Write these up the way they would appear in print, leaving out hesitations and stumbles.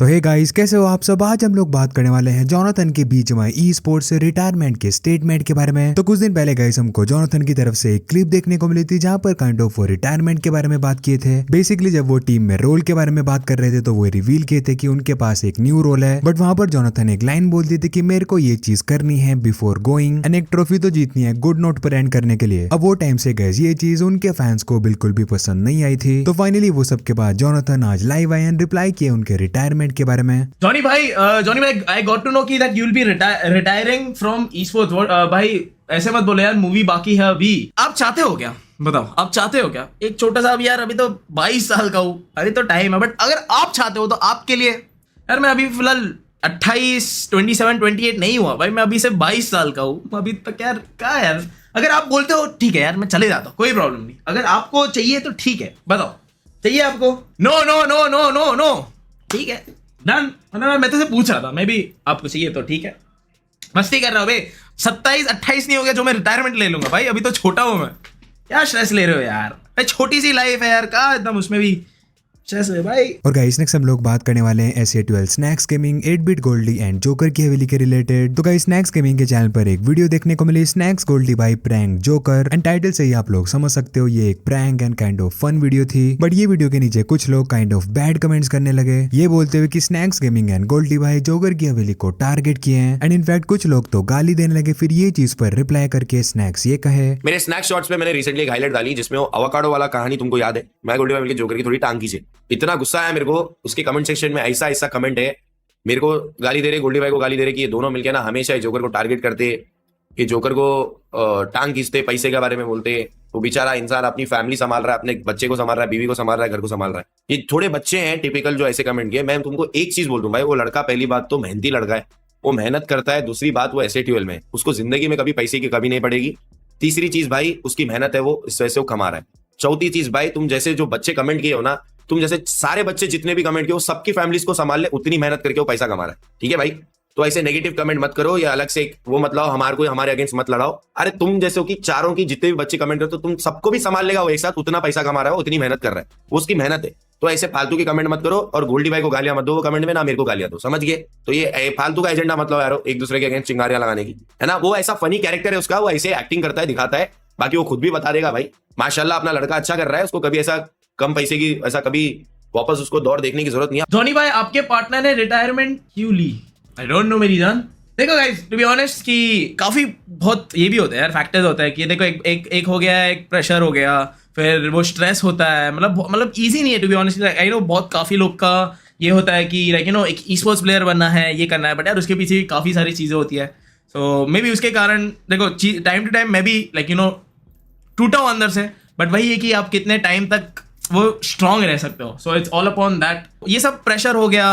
तो hey guys, कैसे हो आप सब। आज हम लोग बात करने वाले हैं जोनाथन के बीच में ई स्पोर्ट्स से रिटायरमेंट के स्टेटमेंट के बारे में। तो कुछ दिन पहले गाइस हमको जोनाथन की तरफ से एक क्लिप देखने को मिली थी जहां पर काइंड ऑफ वो रिटायरमेंट के बारे में बात किए थे। बेसिकली जब वो टीम में रोल के बारे में बात कर रहे थे तो वो रिवील किए थे कि उनके पास एक न्यू रोल है, बट वहां पर जोनाथन एक लाइन बोल दी थी कि मेरे को ये चीज करनी है बिफोर गोइंग एंड एक ट्रॉफी तो जीतनी है गुड नोट पर एंड करने के लिए। अब वो टाइम से गाइस ये चीज उनके फैंस को बिल्कुल भी पसंद नहीं आई थी। तो फाइनली वो सब के बाद जोनाथन आज लाइव आए एंड रिप्लाई किए उनके रिटायरमेंट के बारे में। जॉनी भाई, I got to know कि that you'll be retiring from esports. भाई ऐसे मत बोले यार, मूवी बाकी है अभी। आप चाहते हो क्या, बताओ आप चाहते हो क्या? एक छोटा सा, अभी यार अभी तो 22 साल का हूँ, अभी तो टाइम है, बट अगर आप चाहते हो तो आपके लिए यार, मैं अभी फिलहाल 28, 27, 28 नहीं हुआ भाई, मैं अभी से 22 साल का हूँ अभी तक यार। क्या यार, अगर आप बोलते हो ठीक है यार मैं चले जाता हूँ, कोई प्रॉब्लम नहीं। अगर आपको चाहिए तो ठीक है, बताओ चाहिए आपको? No no no no no no, ठीक है डन। मैं तो से पूछ रहा था, मैं भी आपको चाहिए तो ठीक है। मस्ती कर रहा हूँ भाई, 27, 28 नहीं हो गया जो मैं रिटायरमेंट ले लूंगा भाई, अभी तो छोटा हूँ मैं। क्या स्ट्रेस ले रहे हो यार भाई, छोटी सी लाइफ है यार, कहाँ एकदम उसमें भी स्ट्रेस है भाई। और गाइस नेक्स्ट हम लोग बात करने वाले हैं SA12 स्नैक्स गेमिंग 8-बिट गोल्डी एंड जोकर की हवेली के रिलेटेड। तो गाइस स्नैक्स गेमिंग के चैनल पर एक वीडियो देखने को मिली, Snacks Goldie by prank Joker, and title से ही आप लोग समझ सकते हो ये एक prank and kind of fun video थी। बट ये वीडियो के नीचे कुछ लोग काइंड ऑफ बैड कमेंट्स करने लगे, ये बोलते हुए कि snacks gaming and Goldy by joker की हवेली को टारगेट किए हैं, एंड इनफैक्ट कुछ लोग तो गाली देने लगे। फिर ये चीज पर रिप्लाई करके स्नैक्स ये कहे, मेरे स्नैक शॉट्स पे मैंने रिसेंटली एक हाईलाइट डाली जिसमें वो अवाकाडो वाला कहानी तुमको याद है, मैं गोल्डी बाय मिलके जोकर की थोड़ी टांग खींचे। इतना गुस्सा आया मेरे को, उसके कमेंट सेक्शन में ऐसा ऐसा कमेंट है, मेरे को गाली दे रहे, गोल्डी भाई को गाली दे रहे कि ये दोनों मिलके ना हमेशा ही जोकर को टारगेट करते, कि जोकर को टांग खींचते, पैसे के बारे में बोलते। वो बेचारा इंसान अपनी फैमिली संभाल रहा है, अपने बच्चे को संभाल रहा है, बीवी को संभाल रहा है, घर को संभाल रहा है। ये थोड़े बच्चे हैं टिपिकल जो ऐसे कमेंट किए। मैं तुमको एक चीज बोल दूं भाई, वो लड़का पहली बात तो मेहनती लड़का है, वो मेहनत करता है। दूसरी बात वो SA12 में, उसको जिंदगी में कभी पैसे की कमी नहीं पड़ेगी। तीसरी चीज भाई उसकी मेहनत है, वो इस वजह से वो कमा रहा है। चौथी चीज भाई, तुम जैसे जो बच्चे कमेंट किए हो ना, तुम जैसे सारे बच्चे जितने भी कमेंट किए, वो सबकी फैमिलीज को संभाल ले, उतनी मेहनत करके वो पैसा कमा रहा है, ठीक है भाई। तो ऐसे नेगेटिव कमेंट मत करो, या अलग से वो मत लाओ, हमारे अगेंस्ट मत लड़ाओ। अरे तुम जैसे हो कि चारों की जितने भी बच्चे कमेंट करते हो, तुम सबको भी संभाल लेगा वो एक साथ, उतना पैसा कमा रहा है, उतनी मेहनत कर रहा है, वो उसकी मेहनत है। तो ऐसे फालतू की कमेंट मत करो, और गोल्डी भाई को गालियां मत दो वो कमेंट में, ना मेरे को गालियां दो, समझ गए? तो ये फालतू का एजेंडा मत लो यारो, एक दूसरे के अगेंस्ट चिंगारियां लगाने की, है ना। वो ऐसा फनी कैरेक्टर है उसका, वो ऐसे एक्टिंग करता है, दिखाता है, बाकी वो खुद भी बता देगा भाई माशाल्लाह अपना लड़का अच्छा कर रहा है, उसको कभी ऐसा कम पैसे की ऐसा कभी वापस उसको दौड़ देखने की जरूरत नहीं है। जॉनी भाई, आपके पार्टनर ने रिटायरमेंट क्यों ली? आई डोंट नो मेरी जान। देखो गाइस, टू बी ऑनेस्ट कि काफी बहुत ये भी होता है यार, फैक्टर्स होता है कि देखो एक हो गया, एक प्रेशर हो गया, फिर वो स्ट्रेस होता है, मतलब इजी नहीं है to be honest. I know बहुत काफी लोग का ये होता है कि लाइक यू नो एक ई-स्पोर्ट्स प्लेयर बनना है, ये करना है, बट यार उसके पीछे भी काफी सारी चीजें होती है। सो मे बी उसके कारण देखो टाइम टू टाइम मैं भी लाइक यू नो टूटा हूँ अंदर से, बट वही है कि आप कितने टाइम तक वो स्ट्रांग रह सकते हो। So it's all upon that. ये सब प्रेशर हो गया,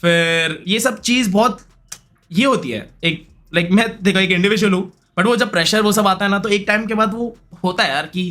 फिर ये सब चीज़ बहुत ये होती है एक लाइक मैं देखो एक इंडिविजुअल हूँ, बट वो जब प्रेशर वो सब आता है ना, तो एक टाइम के बाद वो होता है यार कि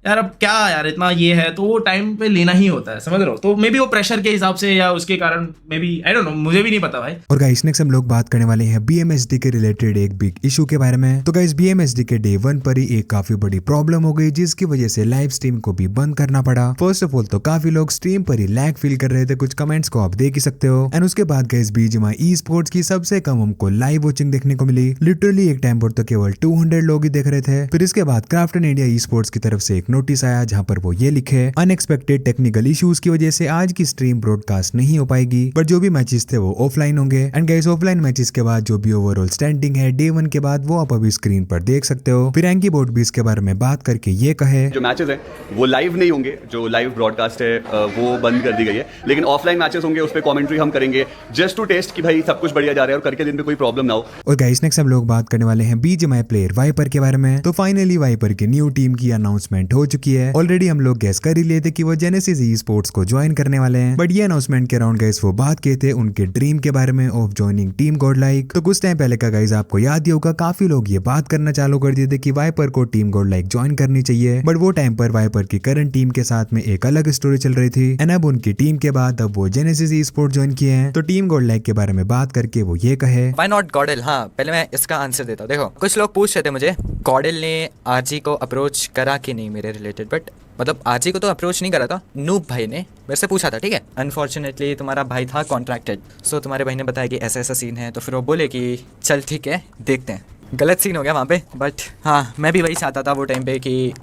यार अब क्या यार इतना ये है, तो वो टाइम पे लेना ही होता है, समझ रहे हो? तो मे बी वो प्रेशर के हिसाब से या उसके कारण maybe I don't know, मुझे भी नहीं पता भाई। और गाइस नेक्स्ट हम लोग बात करने वाले हैं BMSD के रिलेटेड एक बिग इशू के बारे में। तो गाइस BMSD के डे 1 पर ही एक काफी बड़ी प्रॉब्लम हो गई, जिसकी वजह से लाइव स्ट्रीम को भी बंद करना पड़ा। फर्स्ट ऑफ ऑल तो काफी लोग स्ट्रीम पर ही लैग फील कर रहे थे, कुछ कमेंट्स को आप देख ही सकते हो। एंड उसके बाद गाइस BGMI ई-स्पोर्ट्स की सबसे कम हमको लाइव वॉचिंग देखने को मिली। लिटरली एक टाइम पर तो केवल 200 लोग ही देख रहे थे। फिर इसके बाद क्राफ्टन इंडिया ई-स्पोर्ट्स की तरफ से एक नोटिस आया, जहां पर वो ये लिखे, अनएक्सपेक्टेड टेक्निकल इश्यूज की वजह से आज की स्ट्रीम ब्रॉडकास्ट नहीं हो पाएगी, बट जो भी मैचेस थे वो ऑफलाइन होंगे। एंड गाइस ऑफलाइन मैचेस के बाद जो भी ओवरऑल स्टैंडिंग है डे 1 के बाद, वो आप अभी स्क्रीन पर देख सकते हो। फिर एंकी बोर्ड भी इसके बारे में बात करके ये कहे, जो मैचेस हैं वो लाइव नहीं होंगे, जो लाइव ब्रॉडकास्ट है वो बंद कर दी गई है, लेकिन ऑफलाइन मैचेस होंगे, उस पर कमेंट्री हम करेंगे जस्ट टू टेस्ट कि भाई सब कुछ बढ़िया जा रहा है और करके दिन पे कोई प्रॉब्लम ना हो। और गाइस नेक्स्ट हम लोग बात करने वाले हैं BGMI प्लेयर वाइपर के बारे में। तो फाइनली वाइपर की न्यू टीम की अनाउंसमेंट हो चुकी है। ऑलरेडी हम लोग गेस कर ही लिए थे कि वो जेनेसिस ई-स्पोर्ट्स को ज्वाइन करने वाले हैं, बट ये अनाउंसमेंट के अराउंड गाइस वो बात किए थे उनके ड्रीम के बारे में ऑफ ज्वाइनिंग टीम गॉडलाइक। तो कुछ टाइम पहले का गाइस आपको याद ही होगा, काफी लोग ये बात करना चालू कर दिए थे कि वाइपर को टीम गॉडलाइक ज्वाइन करनी चाहिए, बट वो टाइम पर वाइपर की करंट टीम के साथ में एक अलग स्टोरी चल रही थी। एंड अब उनकी टीम के बाद अब वो जेनेसिस ई-स्पोर्ट्स ज्वाइन किए हैं। तो टीम गॉडलाइक के बारे में बात करके वो ये कहे, व्हाई नॉट गॉडल। हाँ, पहले मैं इसका आंसर देता हूँ। देखो कुछ लोग पूछ रहे थे मुझे, गॉडल ने RG को अप्रोच करा कि नहीं मेरे के रिलेटेड, बट मतलब आजी को तो अप्रोच नहीं करा था, नूप भाई ने मेरे से पूछा था, ठीक है। अनफॉर्चुनेटली तुम्हारा भाई था कॉन्ट्रैक्टेड, सो तुम्हारे भाई ने बताया कि ऐसा ऐसा सीन है, तो फिर वो बोले कि चल ठीक है देखते हैं। गलत सीन हो गया वहाँ पे, बट हाँ मैं भी वही चाहता था वो टाइम पे कि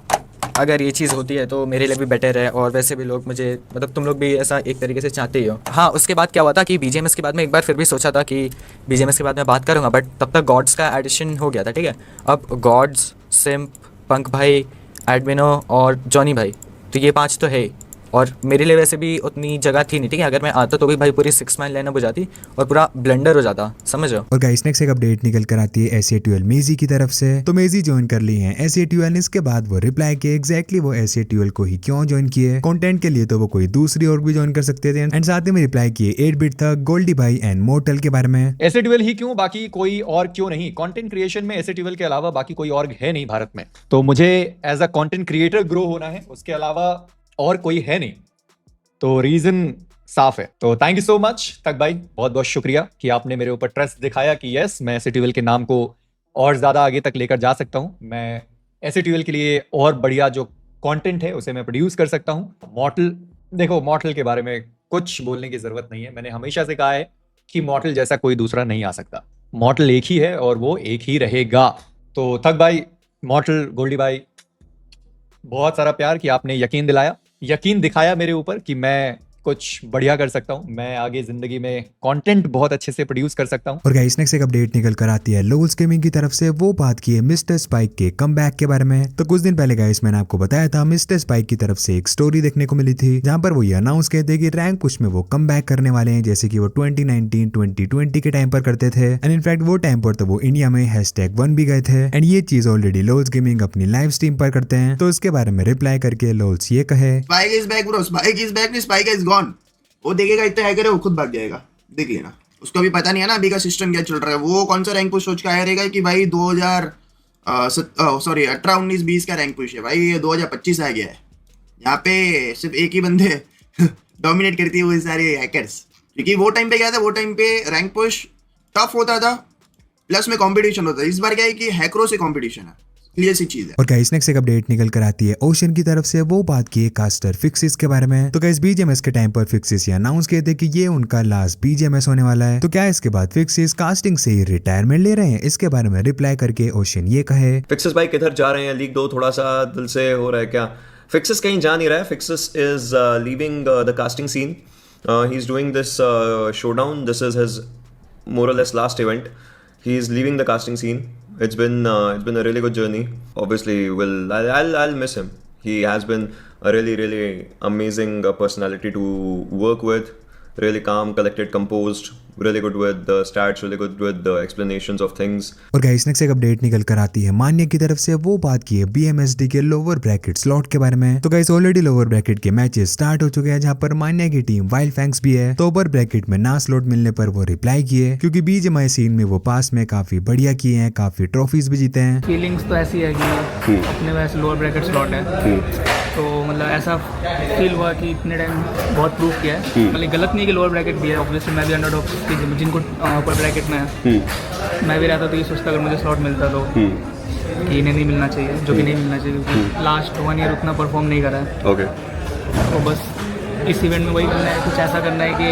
अगर ये चीज़ होती है तो मेरे लिए भी बेटर है, और वैसे भी लोग मुझे मतलब तुम लोग भी ऐसा एक तरीके से चाहते ही हो। हाँ उसके बाद क्या हुआ था कि BGMS के बाद में एक बार फिर भी सोचा था कि BGMS के बाद मैं बात करूँगा, बट तब तक गॉड्स का एडिशन हो गया था, ठीक है। अब गॉड्स, सिम्प, पंक भाई, एडमिनो और जॉनी भाई, तो ये 5 तो है ही, और मेरे लिए वैसे भी उतनी जगह थी नहीं, ठीक है। अगर मैं आता तो भी भाई पूरी 6 मैन लाइनअप हो जाती और पूरा ब्लेंडर हो जाता, समझ रहे हो। और गाइस नेक्स्ट एक अपडेट निकल कर आती है SA12 मेजी की तरफ से। तो मेजी ज्वाइन कर ली है SA12 ने। इसके बाद वो रिप्लाई किए एग्जैक्टली वो SA12 को ही क्यों ज्वाइन किए। कंटेंट के लिए तो वो कोई दूसरी और भी ज्वाइन कर सकते थे, एंड साथ में रिप्लाई किए 8-बिट तक, गोल्डी भाई एंड मोर्टल के बारे में। SA12 ही क्यों, बाकी कोई और क्यों नहीं। कंटेंट क्रिएशन में SA12 के अलावा बाकी कोई और है नहीं भारत में, तो मुझे as a content creator grow होना है, उसके अलावा और कोई है नहीं, तो रीजन साफ है। तो थैंक यू सो मच तक भाई, बहुत बहुत शुक्रिया कि आपने मेरे ऊपर ट्रस्ट दिखाया कि यस मैं SA12 के नाम को और ज़्यादा आगे तक लेकर जा सकता हूँ। मैं SA12 के लिए और बढ़िया जो कंटेंट है उसे मैं प्रोड्यूस कर सकता हूँ। मॉर्टल, देखो मॉर्टल के बारे में कुछ बोलने की ज़रूरत नहीं है, मैंने हमेशा से कहा है कि मॉर्टल जैसा कोई दूसरा नहीं आ सकता। मॉर्टल एक ही है और वो एक ही रहेगा। तो थक भाई, मॉर्टल, गोल्डी भाई, बहुत सारा प्यार कि आपने यकीन दिखाया मेरे ऊपर कि मैं कुछ बढ़िया कर सकता हूँ, मैं आगे जिंदगी में कंटेंट बहुत अच्छे से प्रोड्यूस कर सकता हूँ। और गाइस नेक्स्ट एक अपडेट निकल कर आती है लोल्स गेमिंग की तरफ से। वो बात की है मिस्टर स्पाइक के कमबैक के बारे में। तो कुछ दिन पहले गाइस मैंने आपको बताया था मिस्टर स्पाइक की तरफ से एक स्टोरी देखने को मिली थी, जहां पर वो ये अनाउंस कहते हैं कि रैंक पुश में वो कमबैक करने वाले हैं, जैसे कि वो 2019-2020 के टाइम पर करते थे। एंड इनफैक्ट वो टाइम पर तो वो इंडिया में #1 भी गए थे, एंड ये चीज ऑलरेडी लोल्स गेमिंग अपनी लाइव स्ट्रीम पर करते हैं। तो इसके बारे में रिप्लाई करके लोल्स ये कहे, spike is back bro, spike is back, spike is gone. वो देखेगा इतना हैकर है, वो खुद भाग जाएगा, देख लेना। उसको अभी पता नहीं है ना अभी का सिस्टम क्या चल रहा है। वो कौन सा रैंक पुश सोच के आया रहेगा कि भाई 18-19-20 का रैंक पुश है, भाई ये 2025 आ गया है। यहाँ पे सिर्फ एक ही बंदे डोमिनेट करती है, वो सारे हैकर्स। क्योंकि वो टाइम पे क्या था, वो टाइम पे रैंक पुश टफ होता था, प्लस में कंपटीशन होता है। इस बार क्या है कि हैकरों से कंपटीशन है, क्लियर सी चीज है। और गाइस नेक्स्ट एक अपडेट निकल कर आती है ओशन की तरफ से। वो बात की है कास्टर फिक्सिस के बारे में। तो गाइस BGMS के टाइम पर फिक्सिस ये अनाउंस किए थे कि ये उनका लास्ट BGMS होने वाला है। तो क्या इसके बाद फिक्सिस कास्टिंग से ही रिटायरमेंट ले रहे हैं? इसके बारे में रिप्लाई करके ओशन ये कहे, फिक्सिस भाई किधर जा रहे हैं, लीक दो, थोड़ा सा दिल से हो रहा है क्या? फिक्सिस कहीं जा नहीं रहा है। फिक्सिस is leaving the casting scene, he is doing this showdown, this is his more or less last event. He is leaving the casting scene. It's been a really good journey. Obviously, I'll miss him. He has been a really amazing personality to work with. Really calm, collected, composed. Really good with the stats. Really good with the explanations of things. और guys next एक update निकल कर आती है मान्य की तरफ से। वो बात की है BMSD के लोअर ब्रैकेट स्लॉट के बारे में। तो गाइस ऑलरेडी लोअर ब्रैकेट के मैचेस स्टार्ट हो चुके हैं, जहां पर मान्य की टीम वाइल्ड फैंक्स भी है। तो अपर ब्रैकेट में ना स्लॉट मिलने पर वो रिप्लाई किए, क्योंकि BGMI सीन में वो पास में काफी बढ़िया किए हैं, काफी ट्रॉफीज भी जीते हैं। फीलिंग्स तो ऐसी है कि अपने वैसे लोअर ब्रैकेट स्लॉट है, तो मतलब ऐसा फील हुआ कि इतने टाइम बहुत प्रूव किया है। मतलब गलत नहीं कि लोअर ब्रैकेट भी है, ऑब्वियसली मैं भी अंडरडॉग जिनको अपर ब्रैकेट में है मैं भी रहता तो ये सोचता अगर मुझे स्लॉट मिलता तो कि इन्हें नहीं मिलना चाहिए, जो कि नहीं मिलना चाहिए, क्योंकि लास्ट 1 ईयर उतना परफॉर्म नहीं करा है। तो बस इस इवेंट में वही करना है, कुछ ऐसा करना है कि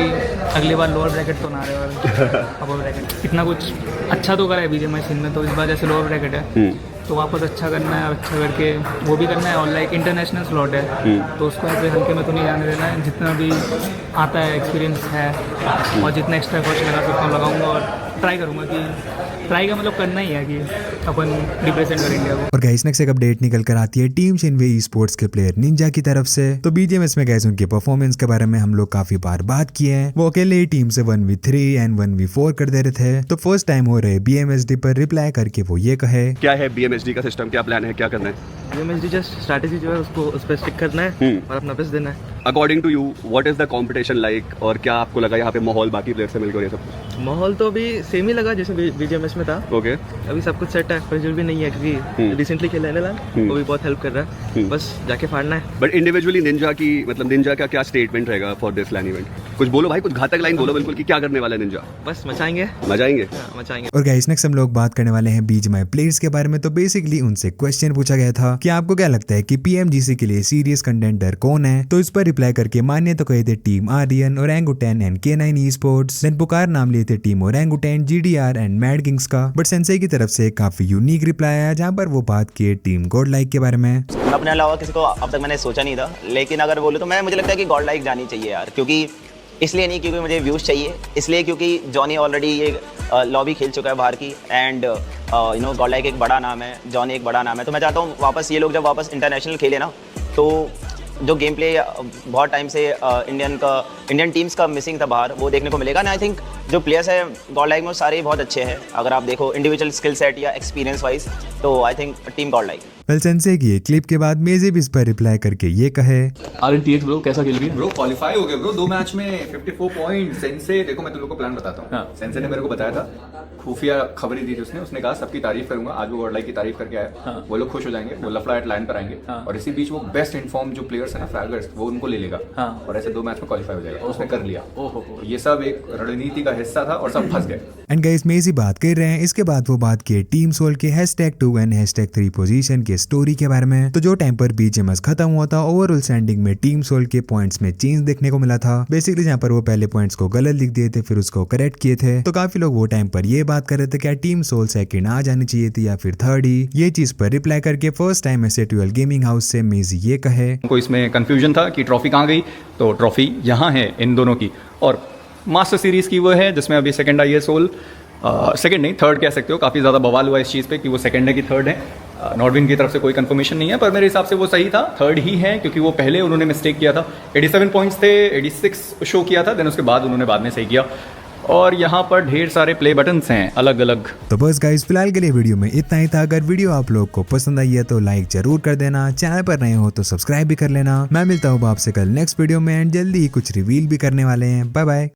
अगली बार लोअर ब्रैकेट तो ना रहे और अपर ब्रैकेट। इतना कुछ अच्छा तो करा है BGMI सीन में, तो इस बार जैसे लोअर ब्रैकेट है तो वापस अच्छा करना है, और अच्छा करके वो भी करना है। और लाइक इंटरनेशनल स्लॉट है तो उसको ऐसे हल्के में तो नहीं जाने देना है। जितना भी आता है एक्सपीरियंस है और जितना एक्स्ट्रा कॉस्ट लगा सकता हूँ लगाऊंगा, और ट्राई करूँगा कि ट्राई का मतलब करना ही है कि अपन रिप्रेजेंट करें इंडिया को। और गाइस नेक्स्ट एक अपडेट निकल कर आती है टीम शिनवे ई-स्पोर्ट्स के प्लेयर निंजा की तरफ से। तो BGMS में गाइस उनके परफॉर्मेंस के बारे में हम लोग काफी बार बात किए हैं। वो अकेले ही टीम से 1v3 एंड 1v4 कर दे रहे थे। तो फर्स्ट टाइम हो रहे BMSD पर रिप्लाई करके वो ये कहे, क्या है BMSD का सिस्टम, क्या प्लान है, क्या करना है? BMSD जस्ट स्ट्रैटेजी जो है उसको उस पर स्टिक करना है और अपना बेस्ट देना है। According to you what is the competition like, और क्या आपको लगा यहाँ पे माहौल बाकी प्लेयर से मिलकर ये सब? माहौल तो अभी सेम ही लगा जैसे बीजीएमएस में था। ओके, अभी सब कुछ सेट है, प्रेशर भी नहीं है क्योंकि रिसेंटली खेला है ना, वो भी बहुत हेल्प कर रहा है, बस जाके फाड़ना है। बट इंडिविजुअली निंजा की, मतलब निंजा का क्या स्टेटमेंट रहेगा फॉर दिस लैन इवेंट? कुछ बोलो भाई, कुछ घातक लाइन बोलो बिल्कुल कि क्या करने वाला है निंजा। बस मचाएंगे, मचाएंगे। मचाएंगे। और गाइस नेक्स्ट हम लोग बात करने वाले हैं बीजीएमआई प्लेयर्स के बारे में। तो बेसिकली उनसे क्वेश्चन पूछा गया था कि आपको क्या लगता है कि पीएमजीसी के लिए सीरियस कंटेंडर कौन है। तो इस पर रिप्लाई करके मान्य तो कहे थे team Aryan, orangutan and K9 Esports। Then पुकार नाम लिए थे team orangutan, GDR and mad kings का। बट सेंसेई की तरफ से काफी यूनिक रिप्लाई आया जहाँ पर वो बात किए टीम गॉड लाइक के बारे में। अपने अलावा किसी को अब तक मैंने सोचा नहीं था, लेकिन अगर बोलूँ तो मुझे लगता है कि गॉड लाइक जानी चाहिए यार, क्योंकि इसलिए नहीं क्योंकि मुझे व्यूज़ चाहिए, इसलिए क्योंकि जॉनी ऑलरेडी ये लॉबी खेल चुका है बाहर की, and you know God like एक बड़ा नाम है, जॉनी एक बड़ा नाम है। तो मैं चाहता हूँ वापस ये लोग जब वापस इंटरनेशनल खेले ना, तो जो गेम प्ले बहुत टाइम से इंडियन टीम्स का मिसिंग था बाहर, वो देखने को मिलेगा। ना आई थिंक जो प्लेयर्स है गॉड लाइक में सारे बहुत अच्छे हैं, अगर आप देखो इंडिविजुअल स्किल सेट या एक्सपीरियंस वाइज, तो I think team God like. Well Sensei की क्लिप के बाद मेजे भी इस पर रिप्लाई करके ये कहे, RNTX ब्रो कैसा खेल रही है? ब्रो क्वालिफाई हो गए ब्रो 2 मैच में 54 पॉइंट। सेंसे देखो मैं तुम लोग को प्लान बताता हूँ। हाँ। सेंसे ने मेरे को बताया था, खुफिया खबर ही दी थी उसने कहा सबकी तारीफ करूंगा, आज वो गॉड लाइक की तारीफ करके आया। हाँ। वो लोग खुश हो जाएंगे, वो लफड़ा एट लाइन पर आएंगे। हाँ। और इसी बीच वो बेस्ट इन्फॉर्म जो प्लेयर्स है ना फ्रैगर्स, वो उनको ले लेगा। हाँ। और ऐसे 2 मैच में क्वालिफाई हो जाएगा, उसने कर लिया। ओहो, ये सब एक रणनीति का हिस्सा था और सब फंस गए। एंड गाइस मेजी बात कर रहे हैं। इसके बाद वो बात किए टीम सोल के #2 एंड #3 पोजीशन के स्टोरी के बारे में। तो जो टाइम पर बीजीएमएस खत्म हुआ था, ओवरऑल स्टैंडिंग में टीम सोल के पॉइंट्स में चेंज देखने को मिला था। बेसिकली जहाँ पर वो पहले पॉइंट्स को गलत लिख दिए थे, फिर उसको करेक्ट किए थे। तो काफी लोग वो टाइम पर ये बात कर रहे थे क्या टीम सोल सेकंड आ जानी चाहिए थी या फिर थर्ड ही। ये चीज पर रिप्लाई करके first time SA12 gaming house से मेजी ये कहे, को इसमें कंफ्यूजन था कि ट्रॉफी कहाँ गई, तो ट्रॉफी यहाँ है इन दोनों की, और मास्टर सीरीज की वो है जिसमें अभी सेकंड आई है सोल। सेकंड नहीं, थर्ड कह सकते हो। काफ़ी ज़्यादा बवाल हुआ इस चीज़ पे कि वो सेकंड है कि थर्ड है। नॉर्विन की तरफ से कोई कंफर्मेशन नहीं है, पर मेरे हिसाब से वो सही था, थर्ड ही है, क्योंकि वो पहले उन्होंने मिस्टेक किया था। 87 पॉइंट्स थे, 86 शो किया था, देन उसके बाद उन्होंने बाद में सही किया। और यहाँ पर ढेर सारे प्ले बटन्स हैं अलग अलग। तो बस गाइस फिलहाल के लिए वीडियो में इतना ही था। अगर वीडियो आप लोग को पसंद आई है तो लाइक जरूर कर देना, चैनल पर नए हो तो सब्सक्राइब भी कर लेना। मैं मिलता हूँ आपसे कल नेक्स्ट वीडियो में, एंड जल्दी ही कुछ रिवील भी करने वाले हैं। Bye bye.